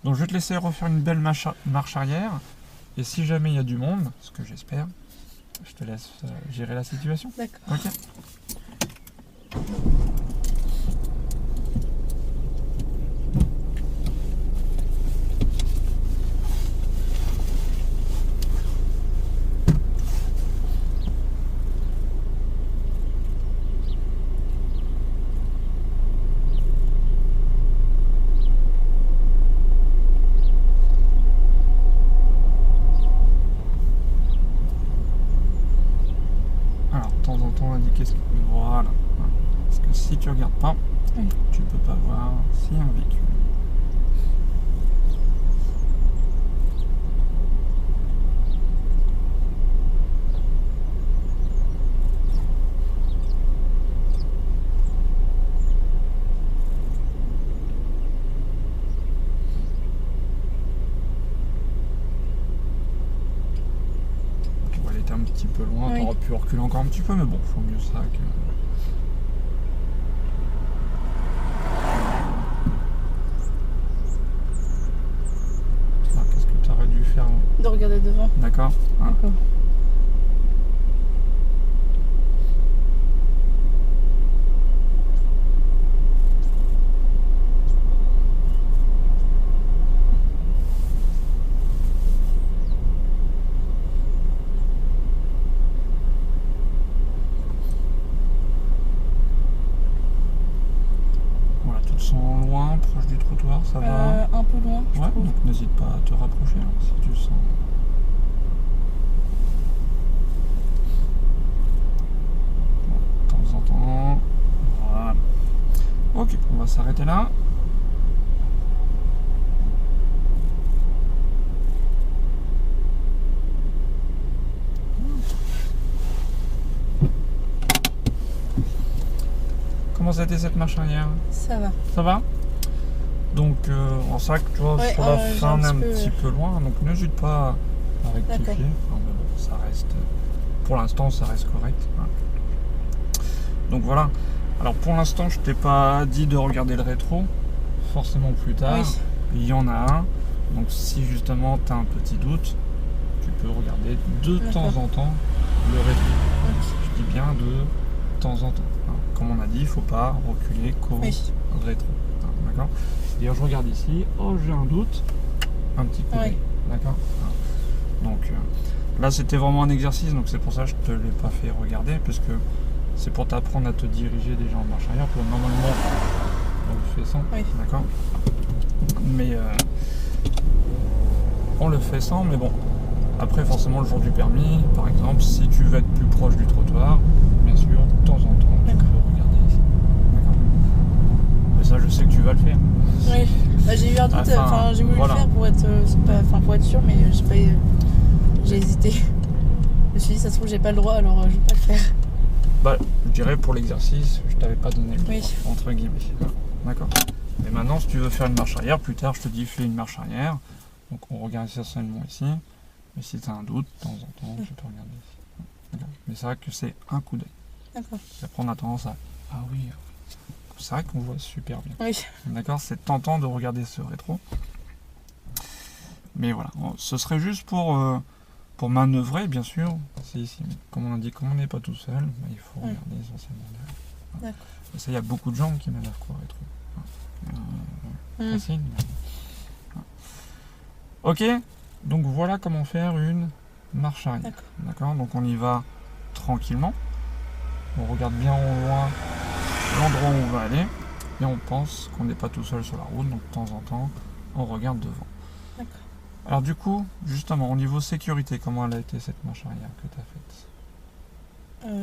Donc je vais te laisser refaire une belle marche arrière. Et si jamais il y a du monde, ce que j'espère, je te laisse gérer la situation. D'accord. Ok. Alors, de temps en temps, on indiquer ce que... Voilà. Parce que si tu regardes pas, Oui. tu peux pas voir s'il y a un véhicule. On va aller un petit peu loin, Oui. t'aurais pu reculer encore un petit peu, mais bon, faut mieux ça que... Ah, qu'est-ce que tu aurais dû faire? De regarder devant. D'accord. Ah. D'accord. Voilà, tu te sens loin, proche du trottoir, ça va? Un peu loin, je Ouais, trouve. donc n'hésite pas à te rapprocher hein, si tu sens. Bon, de temps en temps. Voilà. Ok, on va s'arrêter là. Comment ça a été cette marche arrière? Ça va. Ça va? Donc, en sac, tu vois, Ouais, sur la j'ai fin, on est un peu, petit peu loin, donc n'hésite pas à rectifier. D'accord. Non, mais bon, ça reste, pour l'instant, ça reste correct. Hein. Donc voilà. Alors pour l'instant, je t'ai pas dit de regarder le rétro, forcément plus tard. Oui. Il y en a un. Donc si justement tu as un petit doute, tu peux regarder de temps D'accord. en temps le rétro. Ok. Je dis bien de temps en temps. Hein. Comme on a dit, il faut pas reculer qu'au Oui. rétro. Hein, d'accord. D'ailleurs, je regarde ici. Oh, j'ai un doute. Un petit coup d'œil. Oui. D'accord. Hein. Donc là, c'était vraiment un exercice. Donc c'est pour ça que je te l'ai pas fait regarder, puisque c'est pour t'apprendre à te diriger déjà en marche arrière. Pour normalement, on le fait sans. Oui. D'accord. Mais on le fait sans, mais bon. Après, forcément, le jour du permis, par exemple, si tu veux être plus proche du trottoir, bien sûr, de temps en temps, tu peux regarder ici. D'accord. Mais ça, je sais que tu vas le faire. Oui. Bah, j'ai eu un doute, Enfin, j'ai voulu voilà. le faire pour être, pour être sûr, mais j'ai hésité. Je me suis dit, ça se trouve, j'ai pas le droit, alors je vais pas le faire. Bah, je dirais pour l'exercice, je t'avais pas donné le droit, Oui. entre guillemets. D'accord. Mais maintenant, si tu veux faire une marche arrière, plus tard, je te dis, fais une marche arrière. Donc, on regarde essentiellement ici. Mais si tu as un doute, de temps en temps, tu peux regarder ici. D'accord. Mais c'est vrai que c'est un coup d'œil. D'accord. Et après, on a tendance à... Ah oui, c'est vrai qu'on voit super bien. Oui. D'accord. C'est tentant de regarder ce rétro. Mais voilà. Ce serait juste pour manœuvrer, bien sûr. C'est ici. Mais comme on a dit, comme on n'est pas tout seul, bah, il faut regarder essentiellement derrière. Voilà. D'accord. Et ça, il y a beaucoup de gens qui manœuvrent quoi, rétro. Facile. Mais... Ok. Donc voilà comment faire une marche arrière. D'accord. Donc on y va tranquillement. On regarde bien au loin l'endroit où on va aller. Et on pense qu'on n'est pas tout seul sur la route. Donc de temps en temps, on regarde devant. D'accord. Alors du coup, justement, au niveau sécurité, comment elle a été cette marche arrière que tu as faite?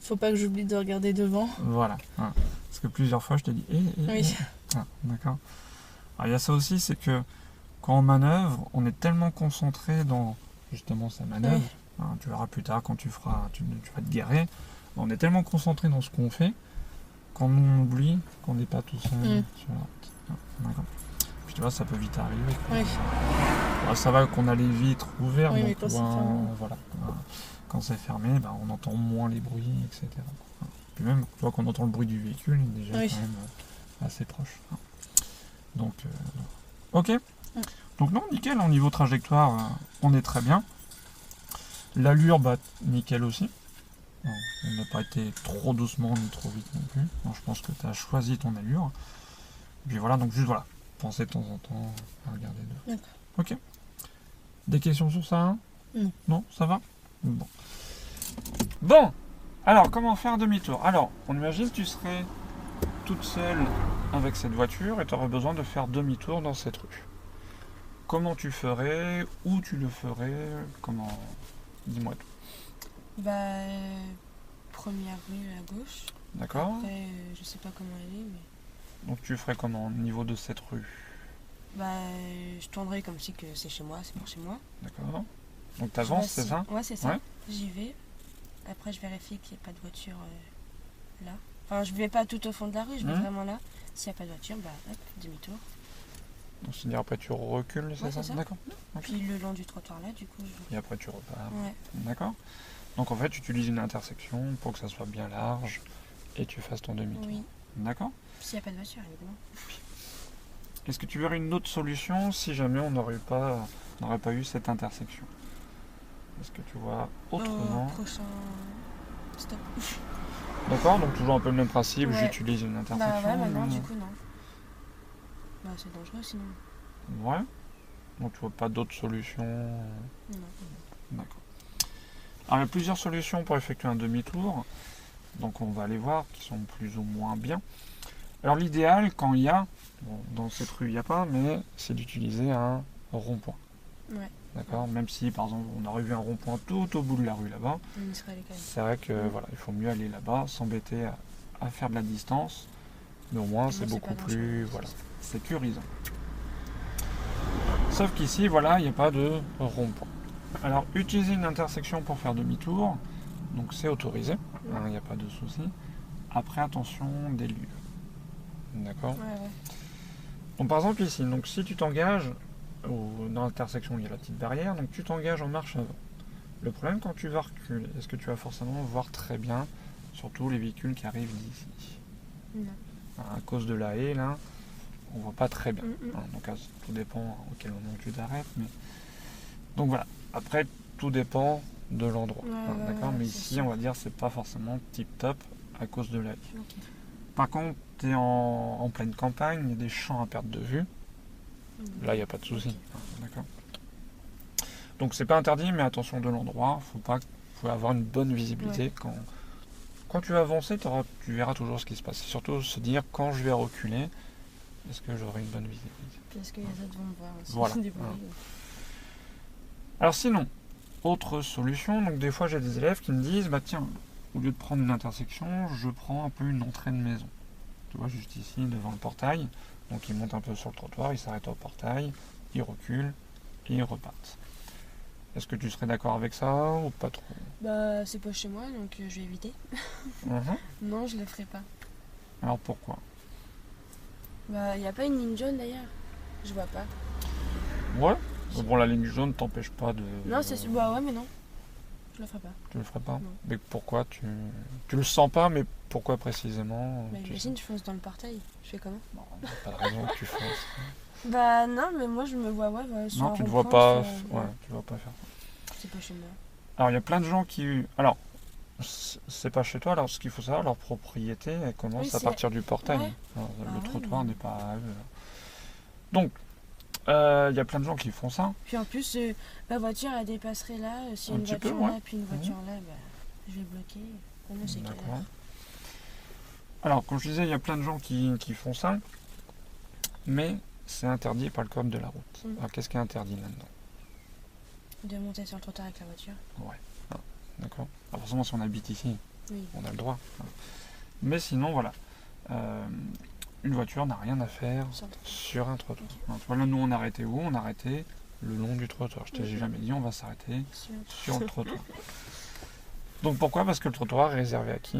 Faut pas que j'oublie de regarder devant. Voilà. Hein. Parce que plusieurs fois, je t'ai dit... Oui. Ah, d'accord. Alors il y a ça aussi, c'est que quand on manœuvre, on est tellement concentré dans justement sa manœuvre. Oui. Hein, tu verras plus tard quand tu vas te garer. On est tellement concentré dans ce qu'on fait qu'on oublie qu'on n'est pas tout seul sur la route. Hein, d'accord. Puis tu vois, ça peut vite arriver. Oui. Alors, ça va qu'on a les vitres ouvertes, Oui, donc mais quand tu c'est vois, fermé. voilà. Quand c'est fermé, bah, on entend moins les bruits, etc. Puis même, tu vois, qu'on entend le bruit du véhicule, déjà Oui. quand même assez proche. Donc, ok. Donc non, nickel, au niveau trajectoire, on est très bien. L'allure, bah, nickel aussi. Bon, on n'a pas été trop doucement ni trop vite non plus. Donc, je pense que tu as choisi ton allure. Et puis voilà, donc juste voilà, pensez de temps en temps à regarder deux. D'accord. Ok. Des questions sur ça, hein? Non. Non, ça va? Bon. Bon, alors comment faire demi-tour? Alors, on imagine que tu serais toute seule avec cette voiture et tu aurais besoin de faire demi-tour dans cette rue. Comment tu ferais? Où tu le ferais? Comment? Dis-moi tout. Bah, première rue à gauche. D'accord? Après, je sais pas comment elle est, mais... Donc tu ferais comment au niveau de cette rue? Bah, je tournerai comme si que c'est chez moi, c'est pour chez moi. D'accord. Donc t'avances, c'est ça? Ouais, c'est ça. Ouais. J'y vais. Après, je vérifie qu'il n'y ait pas de voiture là. Enfin, je vais pas tout au fond de la rue, je vais vraiment là. S'il n'y a pas de voiture, bah hop, demi-tour. Donc c'est-à-dire après tu recules, c'est Ouais, ça? c'est ça. D'accord. Okay. Puis le long du trottoir là, du coup. Et après tu repars. Ouais. D'accord. Donc en fait, tu utilises une intersection pour que ça soit bien large et tu fasses ton demi-tour. Oui. D'accord. S'il n'y a pas de voiture, évidemment. Est-ce que tu verrais une autre solution si jamais on n'aurait pas eu cette intersection? Est-ce que tu vois autrement? Prochain stop. D'accord, donc toujours un peu le même principe, Ouais. j'utilise une intersection. Bah ouais, non, du coup non. Bah c'est dangereux sinon. Ouais. Donc tu vois pas d'autres solutions? Non. D'accord. Alors il y a plusieurs solutions pour effectuer un demi-tour. Donc on va aller voir qui sont plus ou moins bien. Alors l'idéal quand il y a, bon, dans cette rue il n'y a pas, mais c'est d'utiliser un rond-point. Ouais. D'accord. Même si par exemple on aurait vu un rond-point tout au bout de la rue là-bas, c'est vrai que voilà, il faut mieux aller là-bas, s'embêter à faire de la distance, mais au moins c'est beaucoup plus sécurisant. Sauf qu'ici voilà, il n'y a pas de rond-point. Alors utiliser une intersection pour faire demi-tour, donc c'est autorisé, il n'y a pas de souci. Après attention des lieux. D'accord. Ouais. Donc par exemple ici, donc si tu t'engages dans l'intersection, il y a la petite barrière, donc tu t'engages en marche avant. Le problème quand tu vas reculer, est-ce que tu vas forcément voir très bien, surtout les véhicules qui arrivent d'ici? Non. À cause de la haie là, on voit pas très bien. Donc tout dépend auquel moment tu t'arrêtes, mais donc voilà. Après tout dépend de l'endroit. D'accord, mais ici on va dire c'est pas forcément tip top à cause de la haie. Okay. Par contre, tu es en pleine campagne, il y a des champs à perte de vue. Là, il n'y a pas de souci. D'accord. Donc, c'est pas interdit, mais attention de l'endroit. Faut avoir une bonne visibilité. Quand tu vas avancer, tu verras toujours ce qui se passe. Et surtout, se dire, quand je vais reculer, est-ce que j'aurai une bonne visibilité? Parce que les autres vont me voir aussi. Voilà. Alors, sinon, autre solution. Donc, des fois, j'ai des élèves qui me disent, bah tiens, au lieu de prendre une intersection, je prends un peu une entrée de maison. Tu vois, juste ici, devant le portail. Donc ils montent un peu sur le trottoir, ils s'arrêtent au portail, ils reculent et ils repartent. Est-ce que tu serais d'accord avec ça ou pas trop? Bah c'est pas chez moi donc je vais éviter. Non, je le ferai pas. Alors pourquoi? Bah y a pas une ligne jaune d'ailleurs. Je vois pas. Ouais. Bon, la ligne jaune t'empêche pas de... Non, c'est... Bah ouais mais non. Je le ferai pas. Tu le ferais pas? Non. Mais pourquoi tu le sens pas, mais pourquoi précisément? Bah imagine, je fonce dans le portail. Je fais comment? Non, il n'y a pas de raison que tu fasses. Bah non, mais moi je me vois, sur non, un tu ne vois rond-point, pas, tu vois pas faire ça. C'est pas chez moi. Alors, il y a plein de gens qui... Alors, c'est pas chez toi, alors ce qu'il faut savoir, leur propriété, elle commence à partir du portail. Ouais. Alors, le trottoir n'est pas à eux. Donc, il y a plein de gens qui font ça. Puis en plus, ma voiture elle dépasserait là. S'il y a une voiture là, puis une voiture là, bah, je vais bloquer. C'est clair. Alors, comme je disais, il y a plein de gens qui font ça, mais c'est interdit par le code de la route. Alors, qu'est-ce qui est interdit là-dedans? De monter sur le trottoir avec la voiture. Ouais. Ah, d'accord. Alors, forcément, si on habite ici, oui, on a le droit. Mais sinon, voilà. Une voiture n'a rien à faire sur un trottoir. Okay. Voilà, nous, on a arrêté où? On a arrêté le long du trottoir. Je t'ai jamais dit, on va s'arrêter sur le trottoir. Donc, pourquoi? Parce que le trottoir est réservé à qui?